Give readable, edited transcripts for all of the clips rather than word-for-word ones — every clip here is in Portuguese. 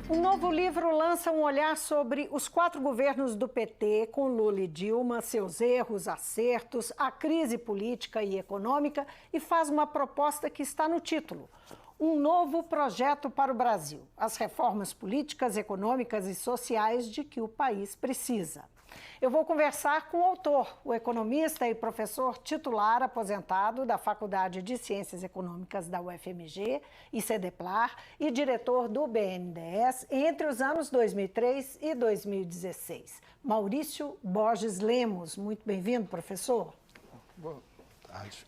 Um novo livro lança um olhar sobre os 4 governos do PT, com Lula e Dilma, seus erros, acertos, a crise política e econômica, e faz uma proposta que está no título: um novo projeto para o Brasil, as reformas políticas, econômicas e sociais de que o país precisa. Eu vou conversar com o autor, o economista e professor titular aposentado da Faculdade de Ciências Econômicas da UFMG e CEDEPLAR e diretor do BNDES entre os anos 2003 e 2016. Maurício Borges Lemos. Muito bem-vindo, professor. Boa tarde.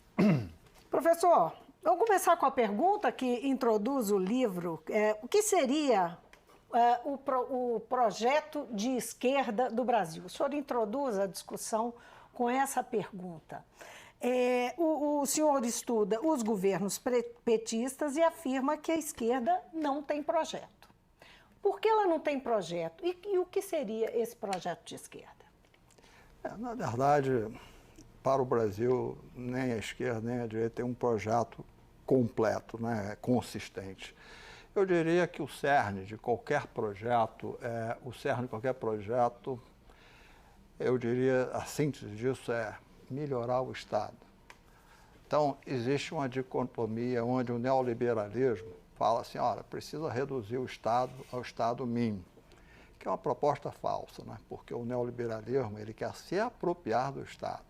Professor, vamos começar com a pergunta que introduz o livro. O que seria o projeto de esquerda do Brasil? O senhor introduz a discussão com essa pergunta. O senhor estuda os governos petistas e afirma que a esquerda não tem projeto. Por que ela não tem projeto? E o que seria esse projeto de esquerda? Na verdade, para o Brasil, nem a esquerda nem a direita tem um projeto completo, né, consistente. Eu diria que o cerne de qualquer projeto, eu diria, a síntese disso é melhorar o Estado. Então, existe uma dicotomia onde o neoliberalismo fala assim, olha, precisa reduzir o Estado ao Estado mínimo, que é uma proposta falsa, né? Porque o neoliberalismo, ele quer se apropriar do Estado,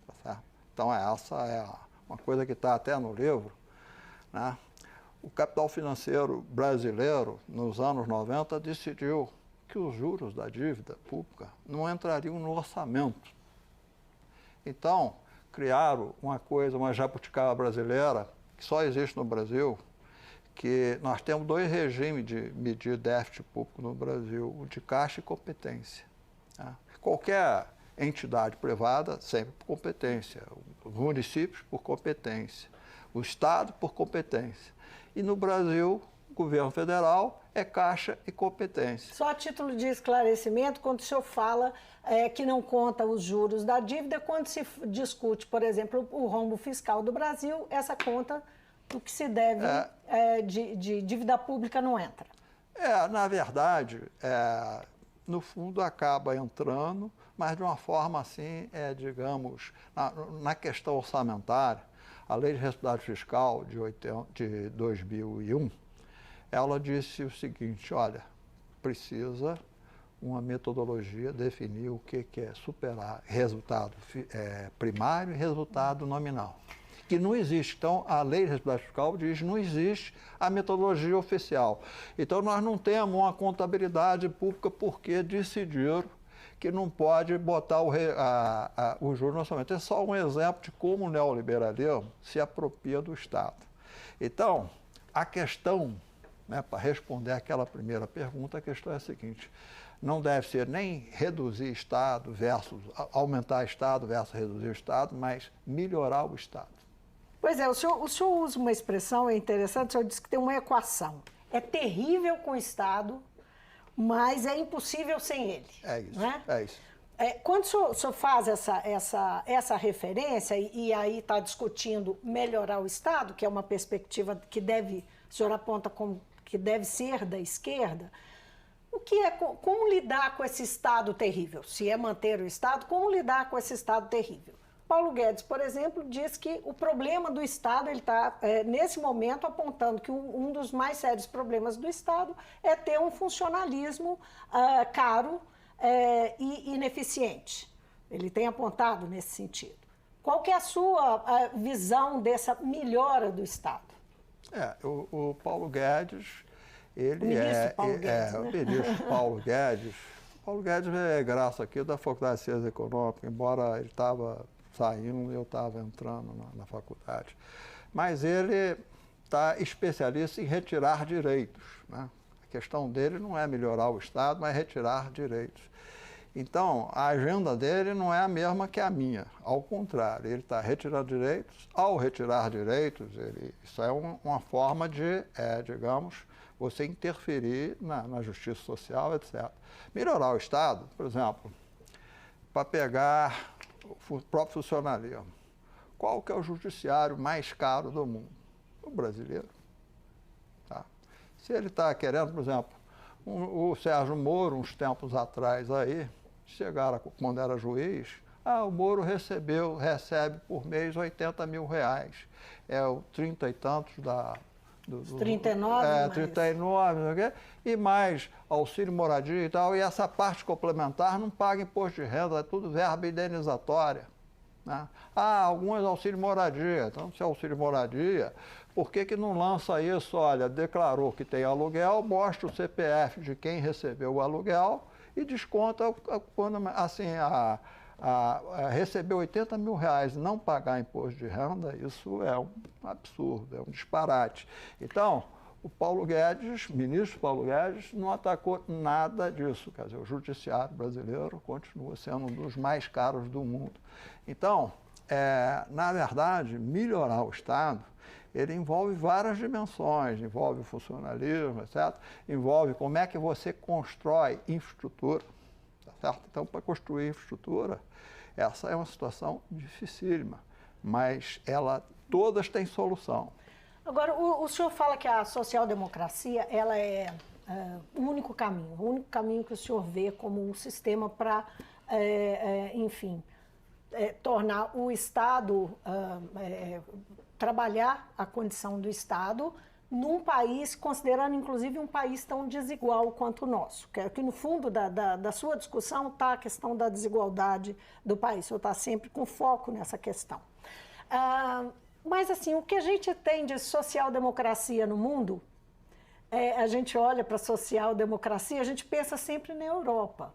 tá certo? Então, essa é uma coisa que está até no livro, né? O capital financeiro brasileiro, nos anos 90, decidiu que os juros da dívida pública não entrariam no orçamento. Então, criaram uma jabuticaba brasileira, que só existe no Brasil, que nós temos 2 regimes de medir déficit público no Brasil, o de caixa e competência. Tá? Qualquer entidade privada, sempre por competência. Os municípios, por competência. O Estado, por competência. E no Brasil, o governo federal é caixa e competência. Só a título de esclarecimento, quando o senhor fala que não conta os juros da dívida, quando se discute, por exemplo, o rombo fiscal do Brasil, essa conta do que se deve de dívida pública não entra. Na verdade, no fundo acaba entrando, mas de uma forma assim, digamos, na questão orçamentária, a Lei de Responsabilidade Fiscal de 2001, ela disse o seguinte, olha, precisa uma metodologia definir o que é superar resultado primário e resultado nominal, que não existe. Então, a Lei de Responsabilidade Fiscal diz que não existe a metodologia oficial. Então, nós não temos uma contabilidade pública porque decidiram que não pode botar o juro no orçamento. É só um exemplo de como o neoliberalismo se apropria do Estado. Então, a questão, né, para responder aquela primeira pergunta, a questão é a seguinte, não deve ser nem reduzir Estado versus aumentar Estado versus reduzir o Estado, mas melhorar o Estado. Pois é, o senhor usa uma expressão interessante, o senhor disse que tem uma equação. É terrível com o Estado, mas é impossível sem ele. É isso, né? É isso. Quando o senhor faz essa referência e aí está discutindo melhorar o Estado, que é uma perspectiva que o senhor aponta como que deve ser da esquerda, como lidar com esse Estado terrível? Se é manter o Estado, como lidar com esse Estado terrível? Paulo Guedes, por exemplo, diz que o problema do Estado, ele está, nesse momento, apontando que um dos mais sérios problemas do Estado é ter um funcionalismo caro e ineficiente. Ele tem apontado nesse sentido. Qual que é a sua visão dessa melhora do Estado? O Paulo Guedes, ele o ministro Paulo Guedes, né? O ministro Paulo Guedes. Paulo Guedes é graça aqui da Faculdade de Ciências Econômicas, embora ele estava saindo, eu estava entrando na faculdade. Mas ele está especialista em retirar direitos, né? A questão dele não é melhorar o Estado, mas retirar direitos. Então, a agenda dele não é a mesma que a minha. Ao contrário, ele está retirando direitos. Ao retirar direitos, isso é uma forma de, digamos, você interferir na justiça social, etc. Melhorar o Estado, por exemplo, para pegar o próprio funcionalismo. Qual que é o judiciário mais caro do mundo? O brasileiro. Tá? Se ele está querendo, por exemplo, o Sérgio Moro, uns tempos atrás aí, chegaram, quando era juiz, o Moro recebe por mês R$80 mil. É o 30 e tantos Os 39, 39, não sei o quê, e mais auxílio moradia e tal, e essa parte complementar não paga imposto de renda, é tudo verba indenizatória. Né? Alguns auxílio moradia, então se é auxílio moradia, por que não lança isso? Olha, declarou que tem aluguel, mostra o CPF de quem recebeu o aluguel e desconta, assim, receber R$80 mil e não pagar imposto de renda, isso é um absurdo, é um disparate. Então, o ministro Paulo Guedes, não atacou nada disso. Quer dizer, o judiciário brasileiro continua sendo um dos mais caros do mundo. Então, na verdade, melhorar o Estado, ele envolve várias dimensões, envolve o funcionalismo, etc. Envolve como é que você constrói infraestrutura. Certo? Então, para construir infraestrutura, essa é uma situação dificílima, mas todas têm solução. Agora, o senhor fala que a social-democracia ela é o único caminho que o senhor vê como um sistema para, enfim, tornar o Estado, trabalhar a condição do Estado num país, considerando inclusive um país tão desigual quanto o nosso. Que no fundo da sua discussão está a questão da desigualdade do país. O senhor está sempre com foco nessa questão. Mas assim, o que a gente tem de social-democracia no mundo, a gente olha para a social-democracia, a gente pensa sempre na Europa,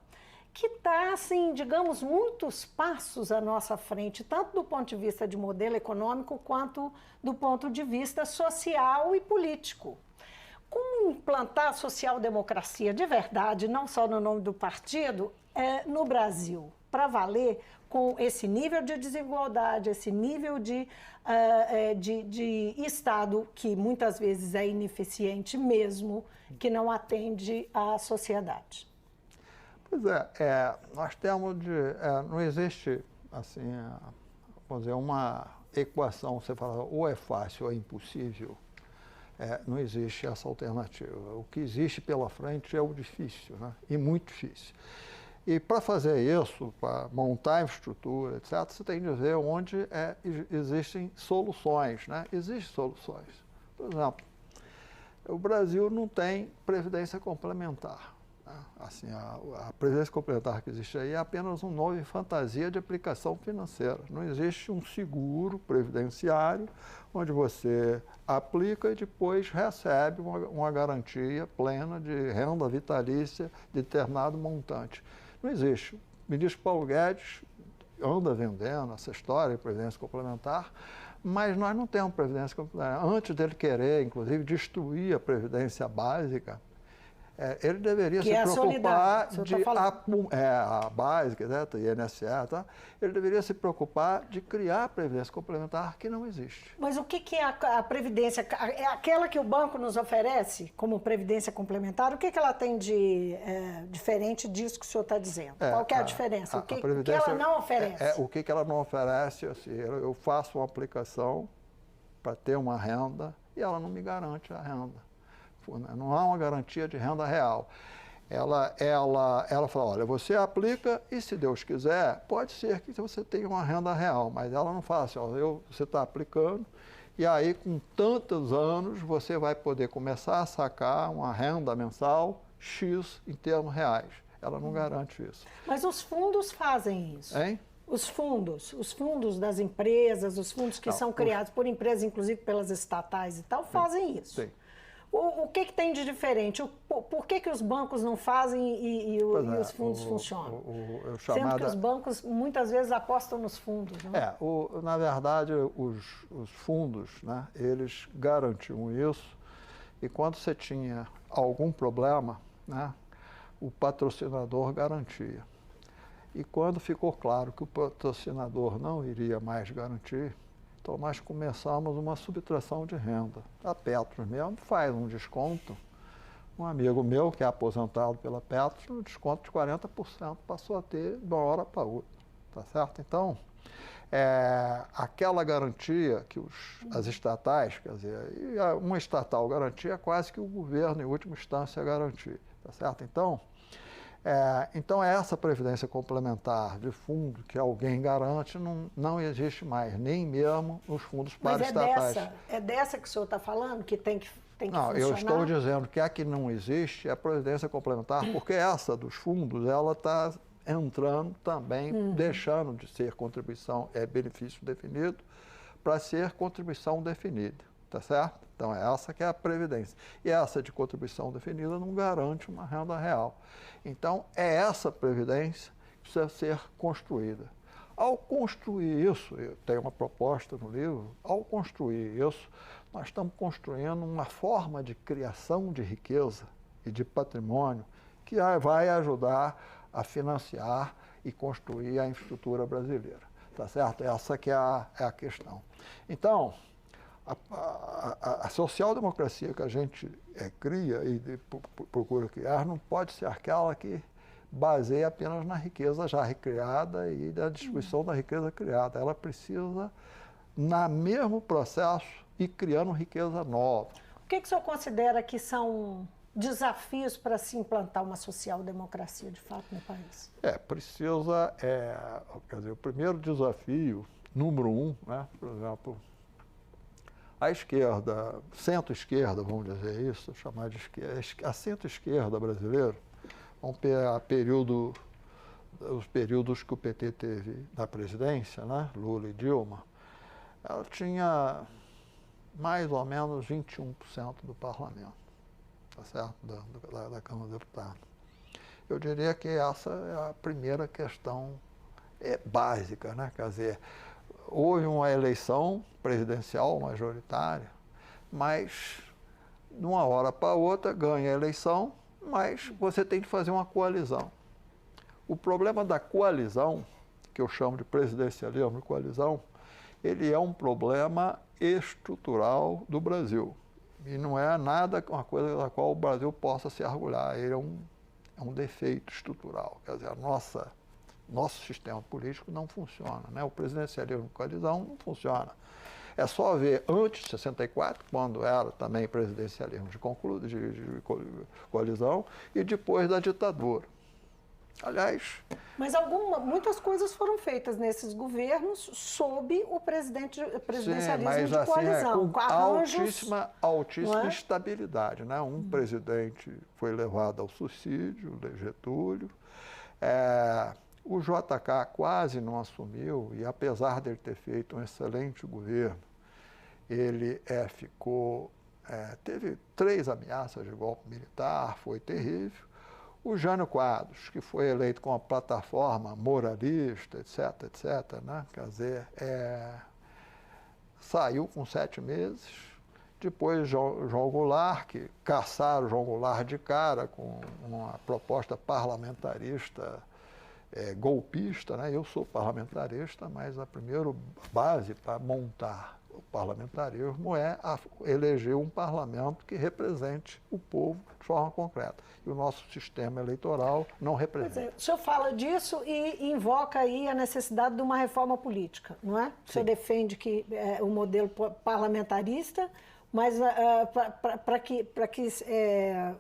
que está, assim, digamos, muitos passos à nossa frente, tanto do ponto de vista de modelo econômico, quanto do ponto de vista social e político. Como implantar a social-democracia de verdade, não só no nome do partido, no Brasil, para valer, com esse nível de desigualdade, esse nível de Estado que muitas vezes é ineficiente mesmo, que não atende à sociedade? Pois nós temos não existe, assim, vamos dizer, uma equação, você fala, ou é fácil ou é impossível, não existe essa alternativa. O que existe pela frente é o difícil, né? E muito difícil. E para fazer isso, para montar a infraestrutura, etc., você tem que dizer onde existem soluções, né? Existem soluções. Por exemplo, o Brasil não tem previdência complementar. Assim, a previdência complementar que existe aí é apenas um nome fantasia de aplicação financeira. Não existe um seguro previdenciário onde você aplica e depois recebe uma garantia plena de renda vitalícia de determinado montante. Não existe. O ministro Paulo Guedes anda vendendo essa história de previdência complementar, mas nós não temos previdência complementar. Antes dele querer, inclusive, destruir a previdência básica, ele deveria se preocupar a básica, né, INSS, tá? Ele deveria se preocupar de criar a previdência complementar que não existe. Mas o que é a previdência? É aquela que o banco nos oferece como previdência complementar? O que ela tem de diferente disso que o senhor está dizendo? Qual que é a diferença? O que ela não oferece? O que ela não oferece, assim, eu faço uma aplicação para ter uma renda e ela não me garante a renda. Não há uma garantia de renda real. Ela fala, olha, você aplica e, se Deus quiser, pode ser que você tenha uma renda real, mas ela não fala assim, você está aplicando e aí, com tantos anos, você vai poder começar a sacar uma renda mensal X em termos reais. Ela não garante isso. Mas os fundos fazem isso. Hein? Os fundos das empresas, os fundos que são criados por empresas, inclusive pelas estatais e tal, fazem isso. Sim. O que tem de diferente? Por que os bancos não fazem e os fundos funcionam? Sendo que os bancos muitas vezes apostam nos fundos. Né? Na verdade, os fundos, né, eles garantiam isso e quando você tinha algum problema, né, o patrocinador garantia. E quando ficou claro que o patrocinador não iria mais garantir, então, nós começamos uma subtração de renda. A Petros mesmo faz um desconto. Um amigo meu, que é aposentado pela Petros, um desconto de 40% passou a ter de uma hora para outra. Tá certo? Então, aquela garantia que as estatais, quer dizer, e uma estatal garantia é quase que o governo, em última instância, garantir, tá certo? Então, essa previdência complementar de fundo que alguém garante não existe mais, nem mesmo os fundos paraestatais. Mas é dessa que o senhor está falando, que tem que não, funcionar? eu estou dizendo que a que não existe é a previdência complementar, porque essa dos fundos, ela está entrando também, deixando de ser contribuição, benefício definido, para ser contribuição definida, tá certo? Então, essa que é a previdência. E essa de contribuição definida não garante uma renda real. Então, é essa previdência que precisa ser construída. Ao construir isso, eu tenho uma proposta no livro, ao construir isso, nós estamos construindo uma forma de criação de riqueza e de patrimônio que vai ajudar a financiar e construir a infraestrutura brasileira, tá certo? Essa que é a questão. Então, a social-democracia que a gente cria e procura criar não pode ser aquela que baseia apenas na riqueza já recriada e da distribuição da riqueza criada. Ela precisa, no mesmo processo, ir criando riqueza nova. O que o senhor considera que são desafios para se implantar uma social-democracia de fato no país? Precisa, quer dizer, o primeiro desafio, número 1, né, por exemplo, a esquerda, centro-esquerda, vamos dizer isso, chamar de esquerda, a centro-esquerda brasileira, vamos pegar os períodos que o PT teve na presidência, né, Lula e Dilma, ela tinha mais ou menos 21% do parlamento, tá certo? Da Câmara dos Deputados. Eu diria que essa é a primeira questão básica, né? Quer dizer, houve uma eleição presidencial majoritária, mas de uma hora para outra ganha a eleição, mas você tem que fazer uma coalizão. O problema da coalizão, que eu chamo de presidencialismo de coalizão, ele é um problema estrutural do Brasil. E não é nada uma coisa da qual o Brasil possa se orgulhar. Ele é um defeito estrutural. Quer dizer, nosso sistema político não funciona, né? O presidencialismo de coalizão não funciona. É só ver antes de 64, quando era também presidencialismo de coalizão, e depois da ditadura. Aliás... Mas muitas coisas foram feitas nesses governos sob o presidencialismo de coalizão, com altíssima estabilidade, né? Um presidente foi levado ao suicídio, Getúlio. O JK quase não assumiu, e apesar de ele ter feito um excelente governo, ele teve 3 ameaças de golpe militar, foi terrível. O Jânio Quadros, que foi eleito com uma plataforma moralista, etc., né? Quer dizer, saiu com 7 meses. Depois, João Goulart, que caçaram João Goulart de cara com uma proposta parlamentarista golpista, né? Eu sou parlamentarista, mas a primeira base para montar o parlamentarismo é eleger um parlamento que represente o povo de forma concreta. E o nosso sistema eleitoral não representa. O senhor fala disso e invoca aí a necessidade de uma reforma política, não é? O senhor defende que o modelo parlamentarista, mas para que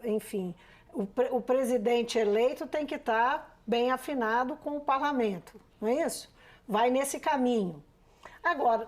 enfim, o presidente eleito tem que estar bem afinado com o parlamento, não é isso? Vai nesse caminho. Agora,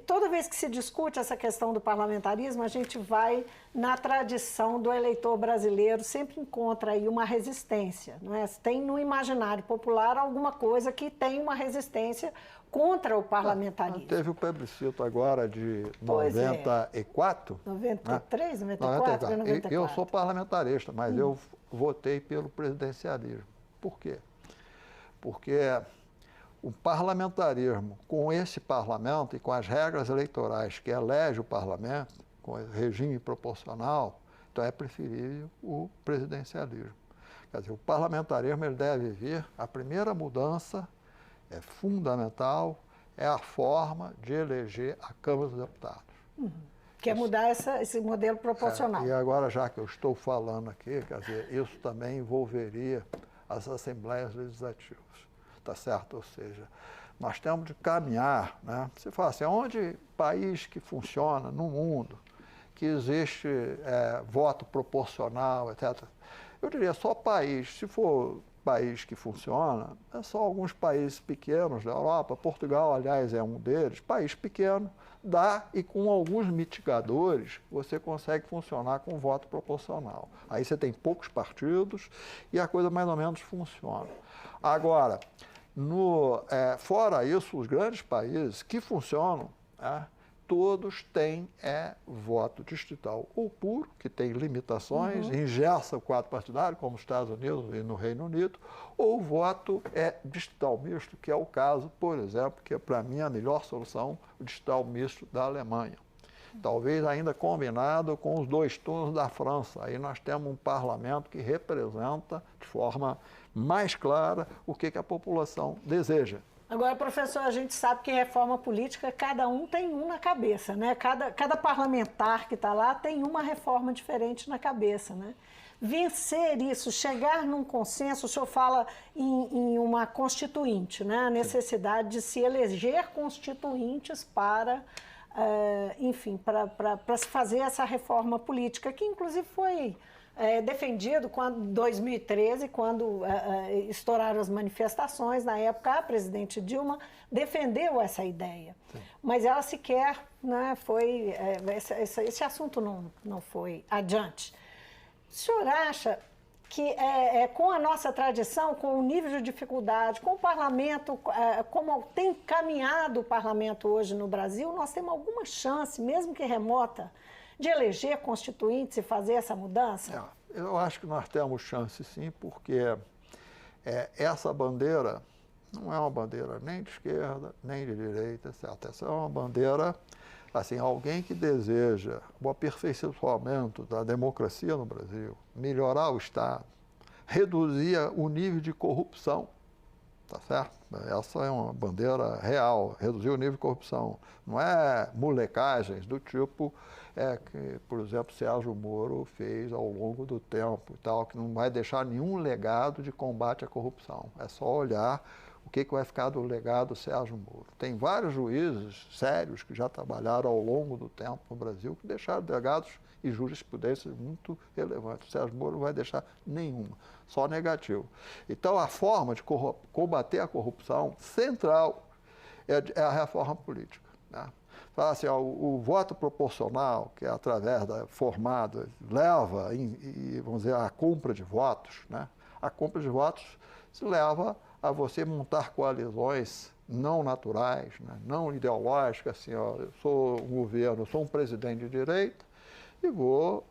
toda vez que se discute essa questão do parlamentarismo, a gente vai na tradição do eleitor brasileiro, sempre encontra aí uma resistência, não é? Tem no imaginário popular alguma coisa que tem uma resistência contra o parlamentarismo. Teve o plebiscito agora de 94. 93, né? 94, 94. Eu sou parlamentarista, mas eu votei pelo presidencialismo. Por quê? Porque o parlamentarismo, com esse parlamento e com as regras eleitorais que elege o parlamento, com o regime proporcional, então é preferível o presidencialismo. Quer dizer, o parlamentarismo ele deve vir, a primeira mudança é fundamental, é a forma de eleger a Câmara dos Deputados. Quer mudar esse modelo proporcional. E agora, já que eu estou falando aqui, quer dizer, isso também envolveria as assembleias legislativas. Tá certo? Ou seja, Nós temos de caminhar, né? Você fala assim, onde país que funciona no mundo, que existe voto proporcional, etc. Eu diria só país, se for país que funciona, é só alguns países pequenos da Europa, Portugal, aliás, é um deles, país pequeno, dá e com alguns mitigadores você consegue funcionar com voto proporcional. Aí você tem poucos partidos e a coisa mais ou menos funciona. Agora, fora isso, os grandes países que funcionam, todos têm voto distrital ou puro, que tem limitações, engessa o quadro partidário, como os Estados Unidos e no Reino Unido, ou voto distrital misto, que é o caso, por exemplo, que é para mim a melhor solução, o distrital misto da Alemanha. Talvez ainda combinado com os 2 turnos da França. Aí nós temos um parlamento que representa de forma mais clara o que a população deseja. Agora, professor, a gente sabe que reforma política, cada um tem um na cabeça, né? Cada parlamentar que está lá tem uma reforma diferente na cabeça, né? Vencer isso, chegar num consenso, o senhor fala em uma constituinte, né? A necessidade de se eleger constituintes para, enfim, para se fazer essa reforma política, que inclusive foi defendido em 2013, quando estouraram as manifestações. Na época, a presidente Dilma defendeu essa ideia. Sim. Mas ela sequer, né, esse assunto não foi adiante. O senhor acha que com a nossa tradição, com o nível de dificuldade, com o parlamento, como tem caminhado o parlamento hoje no Brasil, nós temos alguma chance, mesmo que remota, de eleger constituintes e fazer essa mudança? Eu acho que nós temos chance, sim, porque essa bandeira não é uma bandeira nem de esquerda, nem de direita, certo? Essa é uma bandeira, assim, alguém que deseja o aperfeiçoamento da democracia no Brasil, melhorar o Estado, reduzir o nível de corrupção, tá certo? Essa é uma bandeira real, reduzir o nível de corrupção. Não é molecagens do tipo que, por exemplo, Sérgio Moro fez ao longo do tempo e tal, que não vai deixar nenhum legado de combate à corrupção. É só olhar o que vai ficar do legado do Sérgio Moro. Tem vários juízes sérios que já trabalharam ao longo do tempo no Brasil que deixaram legados e jurisprudências muito relevantes. O Sérgio Moro não vai deixar nenhuma, só negativo. Então, a forma de combater a corrupção central é a reforma política, né? Fala assim, o voto proporcional, que é através da formada, leva, vamos dizer, a compra de votos, né? A compra de votos se leva a você montar coalizões não naturais, né? Não ideológicas, assim, eu sou um governo, eu sou um presidente de direita e vou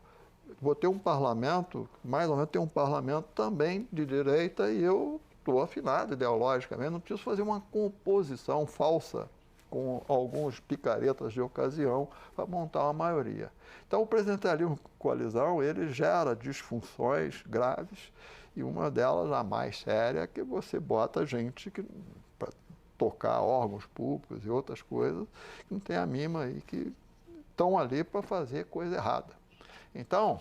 ter um parlamento, mais ou menos ter um parlamento também de direita e eu estou afinado ideologicamente, não preciso fazer uma composição falsa com alguns picaretas de ocasião para montar uma maioria. Então, o presidencialismo coalizão, ele gera disfunções graves e uma delas, a mais séria, é que você bota gente para tocar órgãos públicos e outras coisas que não tem a mínima e que estão ali para fazer coisa errada. Então,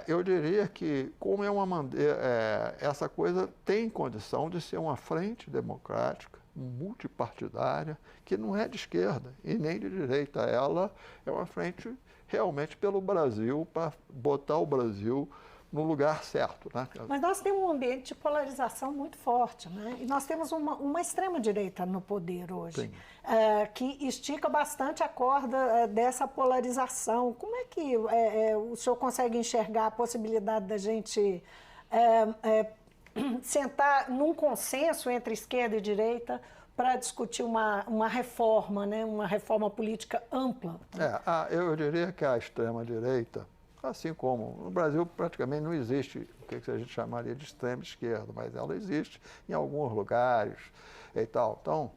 eu diria que, como essa coisa tem condição de ser uma frente democrática, multipartidária, que não é de esquerda e nem de direita. Ela é uma frente realmente pelo Brasil, para botar o Brasil no lugar certo, né? Mas nós temos um ambiente de polarização muito forte, né? E nós temos uma extrema-direita no poder hoje, que estica bastante a corda dessa polarização. Como é que o senhor consegue enxergar a possibilidade da gente sentar num consenso entre esquerda e direita para discutir uma reforma, né? Uma reforma política ampla? Eu diria que a extrema-direita, assim como no Brasil praticamente não existe o que a gente chamaria de extrema esquerda, mas ela existe em alguns lugares e tal. Então,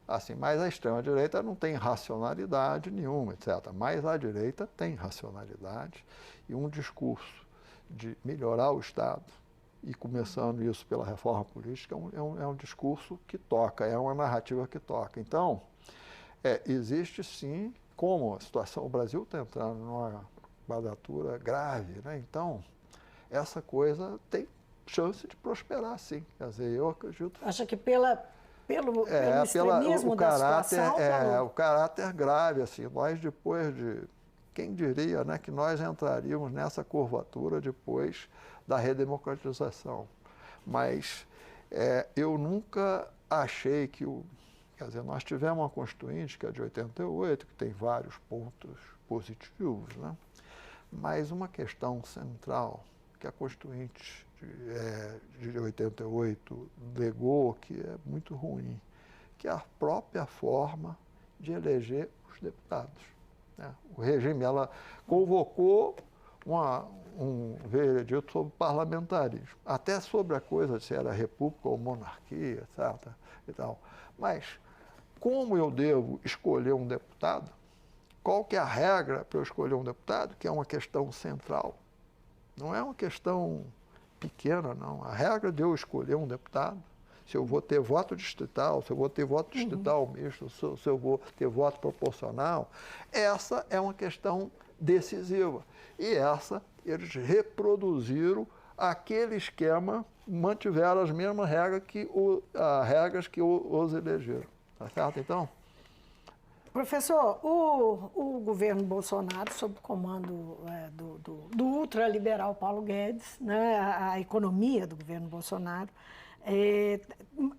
assim, mas a extrema-direita não tem racionalidade nenhuma, etc. Mas a direita tem racionalidade e um discurso de melhorar o Estado, e começando isso pela reforma política, é um discurso que toca, é uma narrativa que toca. Então, existe sim, como a situação, o Brasil está entrando numa quadratura grave, né? Então, essa coisa tem chance de prosperar, sim. Quer dizer, eu acredito. Acha que pelo extremismo da situação? O caráter grave, assim, nós depois de... Quem diria, né, que nós entraríamos nessa curvatura depois da redemocratização. Mas eu nunca achei que Quer dizer, nós tivemos uma Constituinte, que é de 88, que tem vários pontos positivos, né? Mas uma questão central que a Constituinte de 88 legou, que é muito ruim, que é a própria forma de eleger os deputados. O regime, ela convocou um veredito sobre parlamentarismo, até sobre a coisa de se era república ou monarquia, etc. E tal. Mas como eu devo escolher um deputado? Qual que é a regra para eu escolher um deputado? Que é uma questão central. Não é uma questão pequena, não. A regra de eu escolher um deputado, se eu vou ter voto distrital, se eu vou ter voto distrital misto, se eu vou ter voto proporcional, essa é uma questão decisiva. E eles reproduziram aquele esquema, mantiveram as mesmas regras que os elegeram. Tá certo, então? Professor, o governo Bolsonaro, sob o comando do ultraliberal Paulo Guedes, né, a economia do governo Bolsonaro,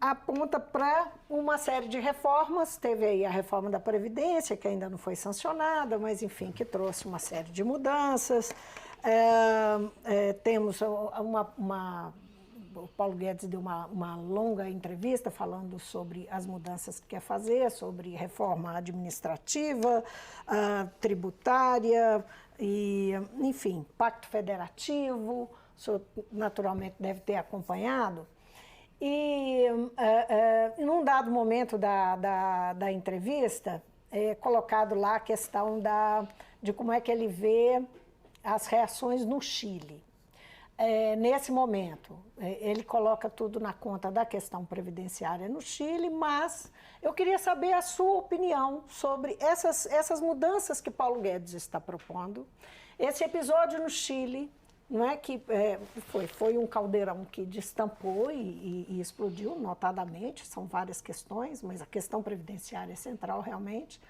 aponta para uma série de reformas. Teve aí a reforma da Previdência, que ainda não foi sancionada, mas, enfim, que trouxe uma série de mudanças. Temos o Paulo Guedes deu uma longa entrevista falando sobre as mudanças que quer fazer, sobre reforma administrativa, tributária, e, enfim, pacto federativo. O senhor naturalmente deve ter acompanhado. E, num dado momento da entrevista, colocado lá a questão de como é que ele vê as reações no Chile. Nesse momento, ele coloca tudo na conta da questão previdenciária no Chile, mas eu queria saber a sua opinião sobre essas mudanças que Paulo Guedes está propondo. Esse episódio no Chile, não é que foi um caldeirão que destampou e explodiu notadamente, são várias questões, mas a questão previdenciária é central realmente.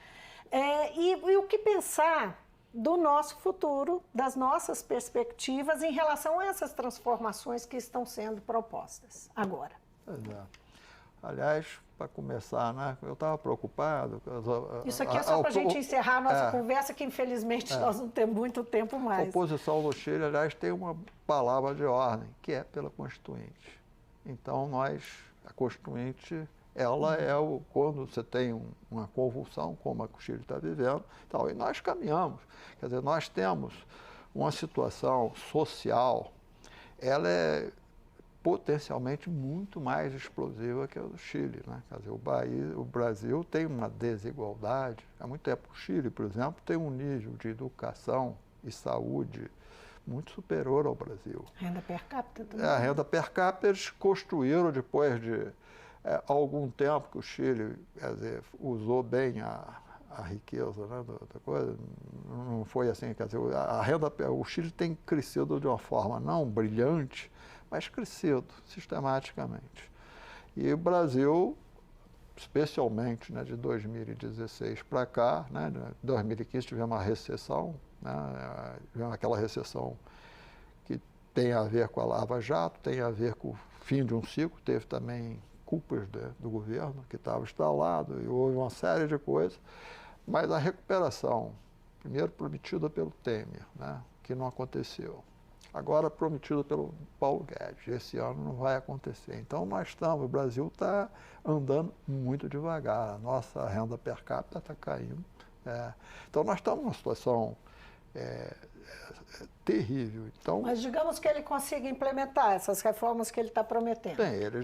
E o que pensar do nosso futuro, das nossas perspectivas em relação a essas transformações que estão sendo propostas agora? Aliás, para começar, né, eu estava preocupado. Isso aqui é só para a gente encerrar a nossa conversa, que infelizmente nós não temos muito tempo mais. A oposição do Chile, aliás, tem uma palavra de ordem, que é pela Constituinte. Então, a Constituinte, ela quando você tem uma convulsão, como a que o Chile está vivendo, tal, e nós caminhamos. Quer dizer, nós temos uma situação social, ela é potencialmente muito mais explosiva que a do Chile, né? Quer dizer, o Brasil tem uma desigualdade. Há muito tempo o Chile, por exemplo, tem um nível de educação e saúde muito superior ao Brasil. Renda per capita também. A renda per capita eles construíram depois de algum tempo que o Chile, quer dizer, usou bem a riqueza, né, da coisa. Não foi assim, quer dizer, o Chile tem crescido de uma forma não brilhante, mas crescido sistematicamente. E o Brasil, especialmente, né, de 2016 para cá, né, de 2015 tivemos uma recessão, né, tivemos aquela recessão que tem a ver com a Lava Jato, tem a ver com o fim de um ciclo, teve também culpas do governo que estava instalado e houve uma série de coisas, mas a recuperação, primeiro prometida pelo Temer, né, que não aconteceu. Agora prometido pelo Paulo Guedes, esse ano não vai acontecer. Então o Brasil está andando muito devagar, a nossa renda per capita está caindo. Então nós estamos numa situação terrível. Então, mas digamos que ele consiga implementar essas reformas que ele está prometendo. Bem, ele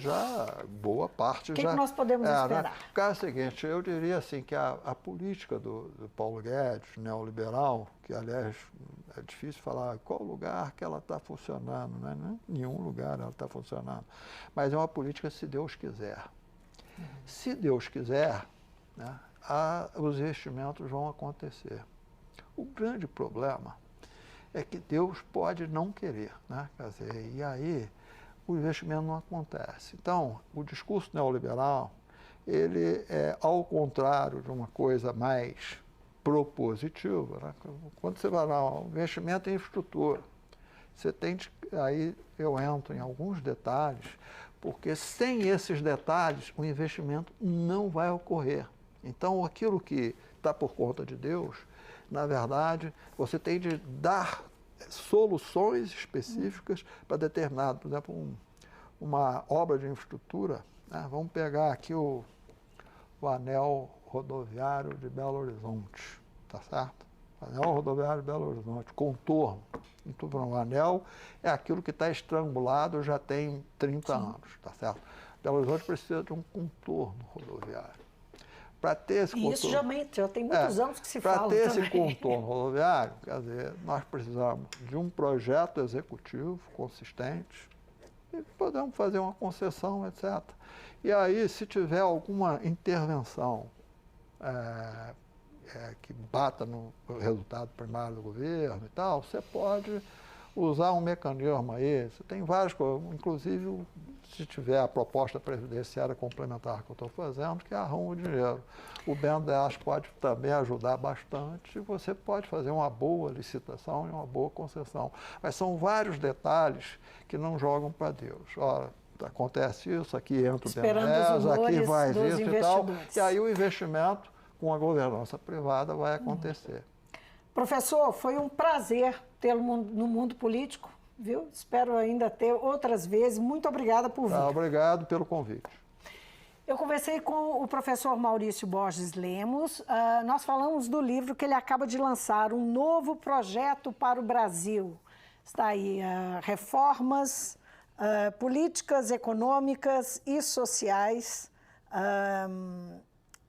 boa parte já... O que nós podemos esperar? Né? O caso é o seguinte, eu diria assim que a política do Paulo Guedes, neoliberal, que aliás é difícil falar qual lugar que ela está funcionando, né? Em nenhum lugar ela está funcionando, mas é uma política se Deus quiser. Se Deus quiser, né, os investimentos vão acontecer. O grande problema é que Deus pode não querer, né? Quer dizer, e aí o investimento não acontece. Então, o discurso neoliberal, ele é ao contrário de uma coisa mais propositiva, né? Quando você vai lá, investimento em infraestrutura, você tem de, aí eu entro em alguns detalhes, porque sem esses detalhes o investimento não vai ocorrer. Então, aquilo que está por conta de Deus, na verdade, você tem de dar soluções específicas para determinado, por exemplo, uma obra de infraestrutura, né? Vamos pegar aqui o anel rodoviário de Belo Horizonte, tá certo? Anel rodoviário de Belo Horizonte, contorno. Então, o anel é aquilo que está estrangulado já tem 30 anos, tá certo? Belo Horizonte precisa de um contorno rodoviário. Para ter esse contorno, isso já tem muitos anos que se fala também. Para ter esse também. contorno rodoviário, quer dizer, nós precisamos de um projeto executivo consistente e podemos fazer uma concessão, etc. E aí, se tiver alguma intervenção que bata no resultado primário do governo e tal, você pode usar um mecanismo aí. Você tem várias coisas, inclusive se tiver a proposta previdenciária complementar que eu estou fazendo, que arruma o dinheiro. O BNDES pode também ajudar bastante e você pode fazer uma boa licitação e uma boa concessão. Mas são vários detalhes que não jogam para Deus. Ora, acontece isso, aqui entra o BNDES, aqui vai isso e tal, e aí o investimento com a governança privada vai acontecer. Professor, foi um prazer tê-lo no mundo político, viu? Espero ainda ter outras vezes. Muito obrigada por vir. Obrigado pelo convite. Eu conversei com o professor Maurício Borges Lemos. Nós falamos do livro que ele acaba de lançar, Um Novo Projeto para o Brasil. Está aí, reformas políticas, econômicas e sociais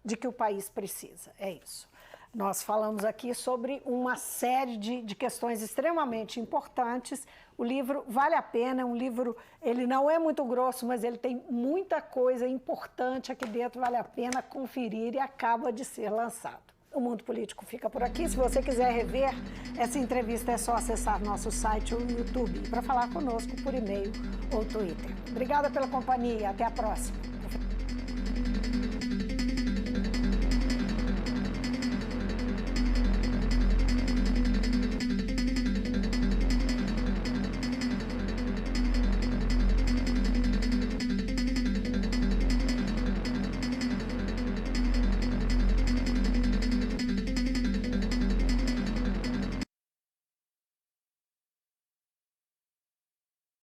de que o país precisa. É isso. Nós falamos aqui sobre uma série de questões extremamente importantes. O livro vale a pena, um livro, ele não é muito grosso, mas ele tem muita coisa importante aqui dentro, vale a pena conferir e acaba de ser lançado. O Mundo Político fica por aqui. Se você quiser rever essa entrevista, é só acessar nosso site ou YouTube para falar conosco por e-mail ou Twitter. Obrigada pela companhia. Até a próxima.